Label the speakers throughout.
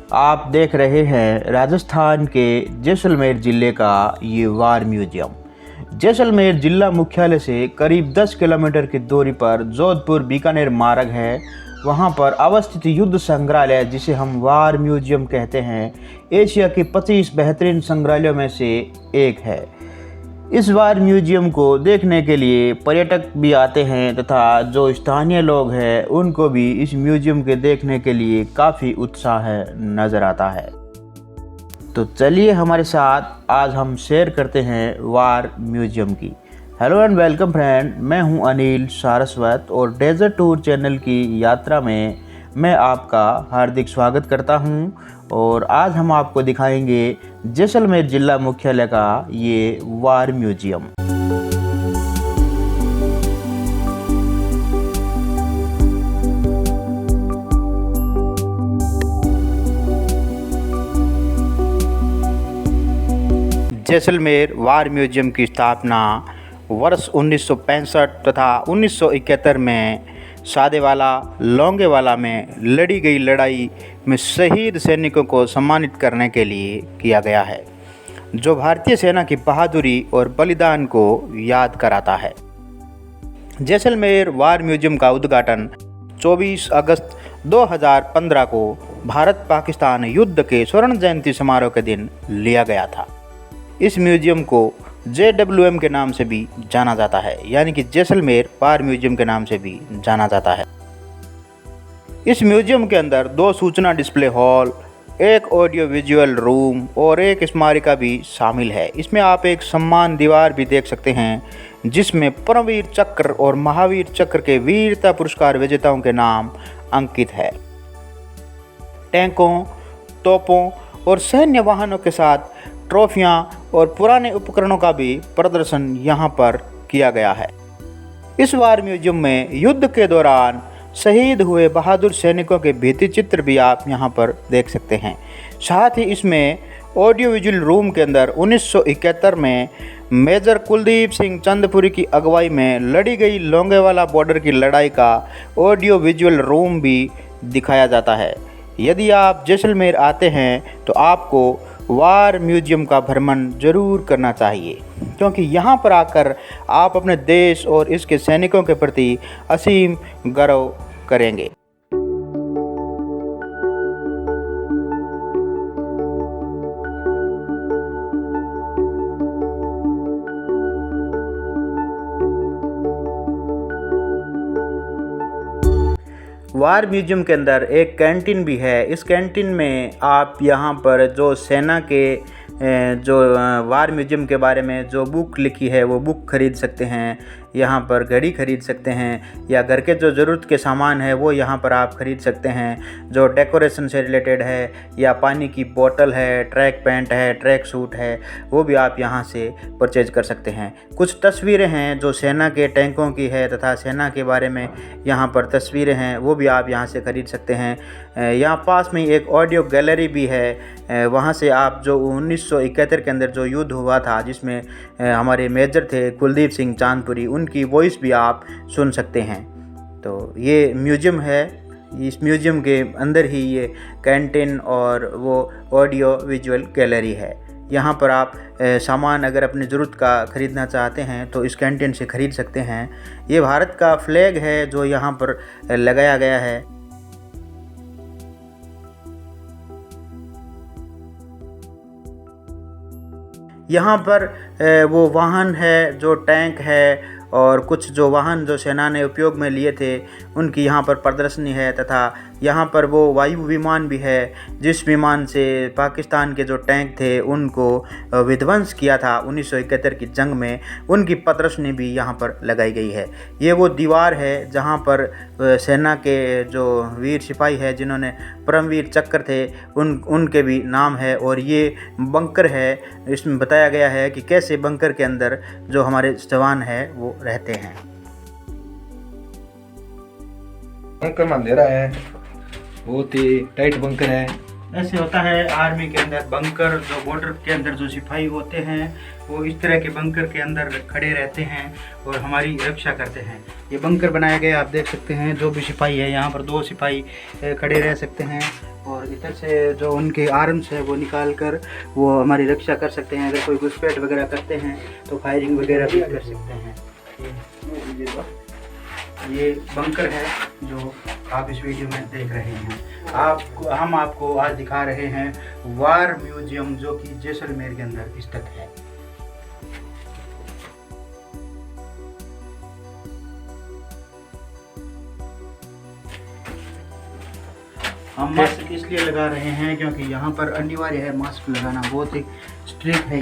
Speaker 1: आप देख रहे हैं राजस्थान के जैसलमेर ज़िले का ये वार म्यूजियम। जैसलमेर जिला मुख्यालय से करीब 10 किलोमीटर की दूरी पर जोधपुर बीकानेर मार्ग है। वहां पर अवस्थित युद्ध संग्रहालय, जिसे हम वार म्यूजियम कहते हैं, एशिया के 25 बेहतरीन संग्रहालयों में से एक है। इस वार म्यूजियम को देखने के लिए पर्यटक भी आते हैं तथा जो स्थानीय लोग हैं उनको भी इस म्यूजियम के देखने के लिए काफ़ी उत्साह नज़र आता है। तो चलिए हमारे साथ आज हम शेयर करते हैं वार म्यूजियम की। हेलो एंड वेलकम फ्रेंड, मैं हूं अनिल सारस्वत और डेजर्ट टूर चैनल की यात्रा में मैं आपका हार्दिक स्वागत करता हूं। और आज हम आपको दिखाएंगे जैसलमेर जिला मुख्यालय का ये वार म्यूजियम। जैसलमेर वार म्यूजियम की स्थापना वर्ष 1965 तथा 1971 में सादेवाला लोंगेवाला में लड़ी गई लड़ाई में शहीद सैनिकों को सम्मानित करने के लिए किया गया है, जो भारतीय सेना की बहादुरी और बलिदान को याद कराता है। जैसलमेर वार म्यूजियम का उद्घाटन 24 अगस्त 2015 को भारत पाकिस्तान युद्ध के स्वर्ण जयंती समारोह के दिन लिया गया था। इस म्यूजियम को JWM के नाम से भी जाना जाता है, यानी कि जैसलमेर वार म्यूजियम के नाम से भी जाना जाता है। इस म्यूजियम के अंदर 2 सूचना डिस्प्ले हॉल, एक ऑडियो विजुअल रूम और एक स्मारिका भी शामिल है। इसमें आप एक सम्मान दीवार भी देख सकते हैं, जिसमें परमवीर चक्र और महावीर चक्र के वीरता पुरस्कार विजेताओं के नाम अंकित है। टैंकों, तोपों और सैन्य वाहनों के साथ ट्रॉफियां और पुराने उपकरणों का भी प्रदर्शन यहाँ पर किया गया है। इस वार म्यूजियम में युद्ध के दौरान शहीद हुए बहादुर सैनिकों के भित्ति चित्र भी आप यहाँ पर देख सकते हैं। साथ ही इसमें ऑडियो विजुअल रूम के अंदर 1971 में मेजर कुलदीप सिंह चंदपुरी की अगुवाई में लड़ी गई लोंगेवाला बॉर्डर की लड़ाई का ऑडियो विजुअल रूम भी दिखाया जाता है। यदि आप जैसलमेर आते हैं तो आपको वार म्यूजियम का भ्रमण जरूर करना चाहिए, क्योंकि यहाँ पर आकर आप अपने देश और इसके सैनिकों के प्रति असीम गर्व करेंगे। वार म्यूजियम के अंदर एक कैंटीन भी है। इस कैंटीन में आप यहाँ पर जो सेना के जो वार म्यूजियम के बारे में जो बुक लिखी है वो बुक खरीद सकते हैं। यहाँ पर घड़ी खरीद सकते हैं, या घर के जो ज़रूरत के सामान है वो यहाँ पर आप खरीद सकते हैं। जो डेकोरेशन से रिलेटेड है, या पानी की बोतल है, ट्रैक पैंट है, ट्रैक सूट है, वो भी आप यहाँ से परचेज कर सकते हैं। कुछ तस्वीरें हैं जो सेना के टैंकों की है तथा सेना के बारे में यहाँ पर तस्वीरें हैं, वो भी आप यहाँ से खरीद सकते हैं। यहाँ पास में एक ऑडियो गैलरी भी है। वहाँ से आप जो 1971 के अंदर जो युद्ध हुआ था, जिसमें हमारे मेजर थे कुलदीप सिंह चांदपुरी, उनकी वॉइस भी आप सुन सकते हैं। तो ये म्यूजियम है। इस म्यूजियम के अंदर ही ये कैंटीन और वो ऑडियो विजुअल गैलरी है। यहाँ पर आप सामान अगर अपनी ज़रूरत का ख़रीदना चाहते हैं तो इस कैंटीन से ख़रीद सकते हैं। ये भारत का फ्लैग है जो यहाँ पर लगाया गया है। यहाँ पर वो वाहन है, जो टैंक है, और कुछ जो वाहन जो सेना ने उपयोग में लिए थे उनकी यहाँ पर प्रदर्शनी है। तथा यहाँ पर वो वायु विमान भी है, जिस विमान से पाकिस्तान के जो टैंक थे उनको विध्वंस किया था 1971 की जंग में, उनकी प्रदर्शनी भी यहाँ पर लगाई गई है। ये वो दीवार है जहाँ पर सेना के जो वीर सिपाही है जिन्होंने परमवीर चक्र थे उनके भी नाम है। और ये बंकर है, इसमें बताया गया है कि कैसे बंकर के अंदर जो हमारे जवान हैं वो रहते हैं।
Speaker 2: बंकर में अंधेरा है, बहुत ही टाइट बंकर है।
Speaker 1: ऐसे होता है आर्मी के अंदर बंकर, जो बॉर्डर के अंदर जो सिपाही होते हैं वो इस तरह के बंकर के अंदर खड़े रहते हैं और हमारी रक्षा करते हैं। ये बंकर बनाया गया, आप देख सकते हैं। जो भी सिपाही है यहाँ पर 2 सिपाही खड़े रह सकते हैं और इधर से जो उनके आर्म्स है वो निकाल कर वो हमारी रक्षा कर सकते हैं। अगर कोई घुसपैठ वगैरह करते हैं तो फायरिंग वगैरह भी कर सकते हैं। ये बंकर है जो आप इस वीडियो में देख रहे हैं। हम आपको आज दिखा रहे हैं वार म्यूजियम जो कि जैसलमेर के अंदर स्थित है। हम मास्क इसलिए लगा रहे हैं क्योंकि यहाँ पर अनिवार्य है मास्क लगाना, बहुत ही स्ट्रिक्ट है।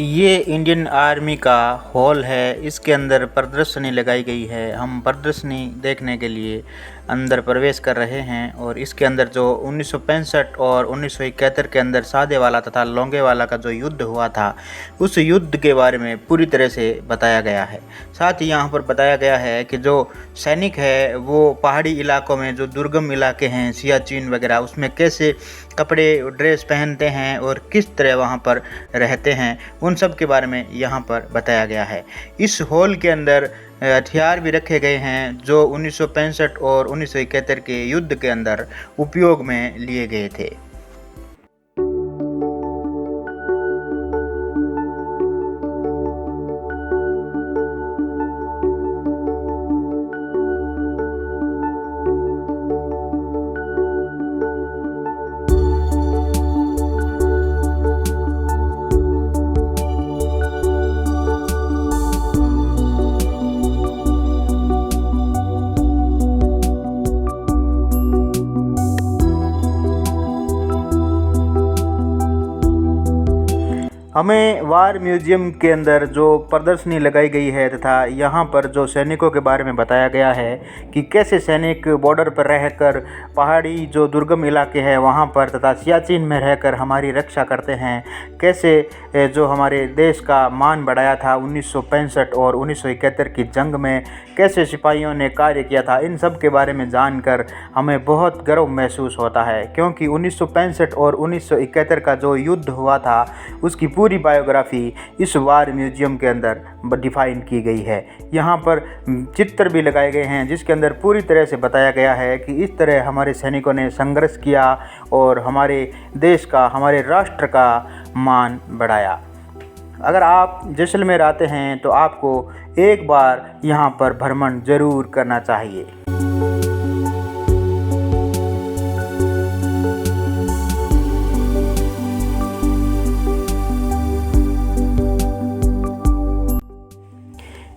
Speaker 1: ये इंडियन आर्मी का हॉल है, इसके अंदर प्रदर्शनी लगाई गई है। हम प्रदर्शनी देखने के लिए अंदर प्रवेश कर रहे हैं और इसके अंदर जो 1965 और 1971 के अंदर सादेवाला तथा लोंगेवाला का जो युद्ध हुआ था उस युद्ध के बारे में पूरी तरह से बताया गया है। साथ ही यहाँ पर बताया गया है कि जो सैनिक है वो पहाड़ी इलाकों में जो दुर्गम इलाके हैं सियाचिन वगैरह उसमें कैसे कपड़े ड्रेस पहनते हैं और किस तरह वहाँ पर रहते हैं, उन सब के बारे में यहाँ पर बताया गया है। इस हॉल के अंदर हथियार भी रखे गए हैं जो 1965 और 1971 के युद्ध के अंदर उपयोग में लिए गए थे। हमें वार म्यूजियम के अंदर जो प्रदर्शनी लगाई गई है तथा यहाँ पर जो सैनिकों के बारे में बताया गया है कि कैसे सैनिक बॉर्डर पर रहकर पहाड़ी जो दुर्गम इलाके हैं वहाँ पर तथा सियाचिन में रहकर हमारी रक्षा करते हैं, कैसे जो हमारे देश का मान बढ़ाया था 1965 और 1971 की जंग में, कैसे सिपाहियों ने कार्य किया था, इन सब के बारे में जानकर हमें बहुत गर्व महसूस होता है। क्योंकि 1965 और 1971 का जो युद्ध हुआ था उसकी पूरी बायोग्राफी इस वार म्यूजियम के अंदर डिफाइन की गई है। यहाँ पर चित्र भी लगाए गए हैं जिसके अंदर पूरी तरह से बताया गया है कि इस तरह हमारे सैनिकों ने संघर्ष किया और हमारे देश का, हमारे राष्ट्र का मान बढ़ाया। अगर आप जैसलमेर आते हैं तो आपको एक बार यहाँ पर भ्रमण ज़रूर करना चाहिए।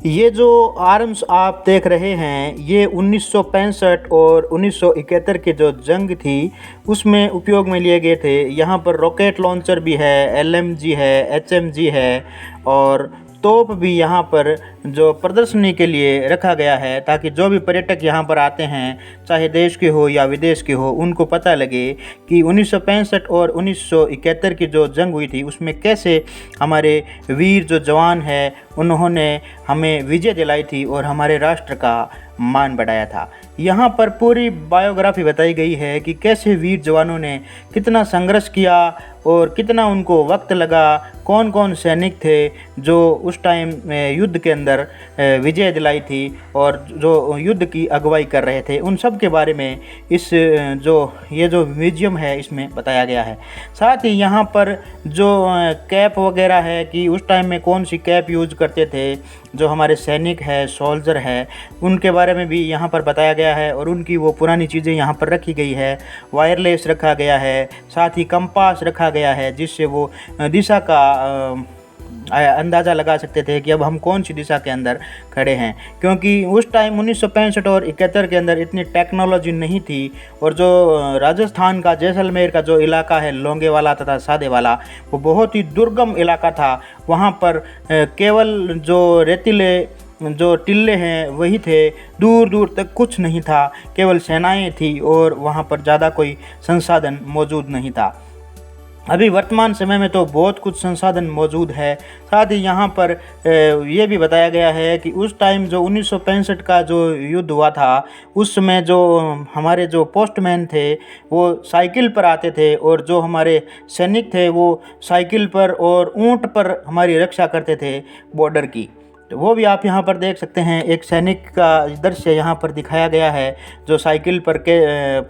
Speaker 1: ये जो आर्म्स आप देख रहे हैं ये 1965 और 1971 की जो जंग थी उसमें उपयोग में लिए गए थे। यहाँ पर रॉकेट लॉन्चर भी है, LMG है, HMG है और तोप भी यहाँ पर जो प्रदर्शनी के लिए रखा गया है ताकि जो भी पर्यटक यहाँ पर आते हैं चाहे देश के हो या विदेश के हो उनको पता लगे कि 1965 और 1971 की जो जंग हुई थी उसमें कैसे हमारे वीर जो जवान हैं उन्होंने हमें विजय दिलाई थी और हमारे राष्ट्र का मान बढ़ाया था। यहाँ पर पूरी बायोग्राफी बताई गई है कि कैसे वीर जवानों ने कितना संघर्ष किया और कितना उनको वक्त लगा, कौन कौन सैनिक थे जो उस टाइम युद्ध के अंदर विजय दिलाई थी और जो युद्ध की अगुवाई कर रहे थे, उन सब के बारे में इस ये जो म्यूजियम है इसमें बताया गया है। साथ ही यहाँ पर जो कैप वगैरह है कि उस टाइम में कौन सी कैप यूज़ करते थे, जो हमारे सैनिक है, सोल्जर है, उनके बारे में भी यहाँ पर बताया गया है और उनकी वो पुरानी चीज़ें यहाँ पर रखी गई है। वायरलेस रखा गया है, साथ ही कंपास रखा गया है जिससे वो दिशा का अंदाज़ा लगा सकते थे कि अब हम कौन सी दिशा के अंदर खड़े हैं। क्योंकि उस टाइम 1965 और 71 के अंदर इतनी टेक्नोलॉजी नहीं थी और जो राजस्थान का जैसलमेर का जो इलाका है लोंगेवाला तथा सादेवाला वो बहुत ही दुर्गम इलाका था। वहाँ पर केवल जो रेतीले जो टिल्ले हैं वही थे, दूर दूर तक कुछ नहीं था, केवल सेनाएं थी और वहाँ पर ज़्यादा कोई संसाधन मौजूद नहीं था। अभी वर्तमान समय में तो बहुत कुछ संसाधन मौजूद है। साथ ही यहाँ पर ये भी बताया गया है कि उस टाइम जो 1965 का जो युद्ध हुआ था उस समय जो हमारे जो पोस्टमैन थे वो साइकिल पर आते थे और जो हमारे सैनिक थे वो साइकिल पर और ऊँट पर हमारी रक्षा करते थे बॉर्डर की। तो वो भी आप यहाँ पर देख सकते हैं। एक सैनिक का दृश्य यहाँ पर दिखाया गया है जो साइकिल पर के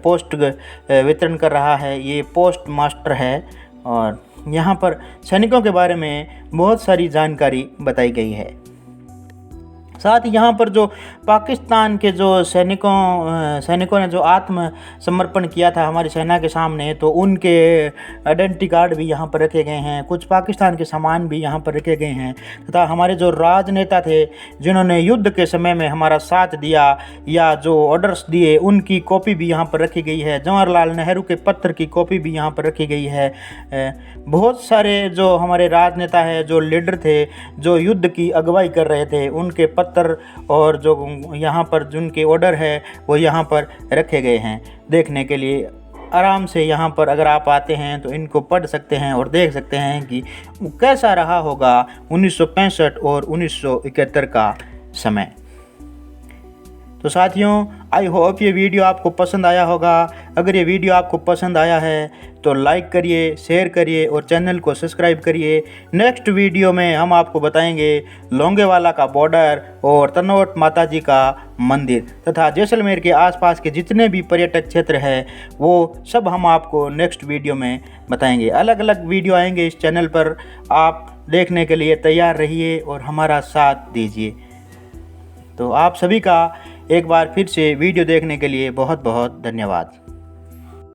Speaker 1: पोस्ट वितरण कर रहा है। ये पोस्ट मास्टर है और यहाँ पर सैनिकों के बारे में बहुत सारी जानकारी बताई गई है। साथ ही यहाँ पर जो पाकिस्तान के जो सैनिकों ने जो आत्मसमर्पण किया था हमारी सेना के सामने, तो उनके आइडेंटिटी कार्ड भी यहाँ पर रखे गए हैं। कुछ पाकिस्तान के सामान भी यहाँ पर रखे गए हैं तथा हमारे जो राजनेता थे जिन्होंने युद्ध के समय में हमारा साथ दिया या जो ऑर्डर्स दिए, उनकी कॉपी भी यहाँ पर रखी गई है। जवाहरलाल नेहरू के पत्र की कॉपी भी यहाँ पर रखी गई है। बहुत सारे जो हमारे राजनेता है, जो लीडर थे, जो युद्ध की अगुवाई कर रहे थे, उनके पत्र और जो यहाँ पर जिनके ऑर्डर है वो यहाँ पर रखे गए हैं। देखने के लिए आराम से यहाँ पर अगर आप आते हैं तो इनको पढ़ सकते हैं और देख सकते हैं कि कैसा रहा होगा 1965 और 1971 का समय। तो साथियों, आई होप ये वीडियो आपको पसंद आया होगा। अगर ये वीडियो आपको पसंद आया है तो लाइक करिए, शेयर करिए और चैनल को सब्सक्राइब करिए। नेक्स्ट वीडियो में हम आपको बताएंगे लोंगेवाला का बॉर्डर और तनोट माता जी का मंदिर तथा जैसलमेर के आसपास के जितने भी पर्यटक क्षेत्र हैं वो सब हम आपको नेक्स्ट वीडियो में बताएंगे। अलग अलग वीडियो आएंगे इस चैनल पर, आप देखने के लिए तैयार रहिए और हमारा साथ दीजिए। तो आप सभी का एक बार फिर से वीडियो देखने के लिए बहुत बहुत धन्यवाद।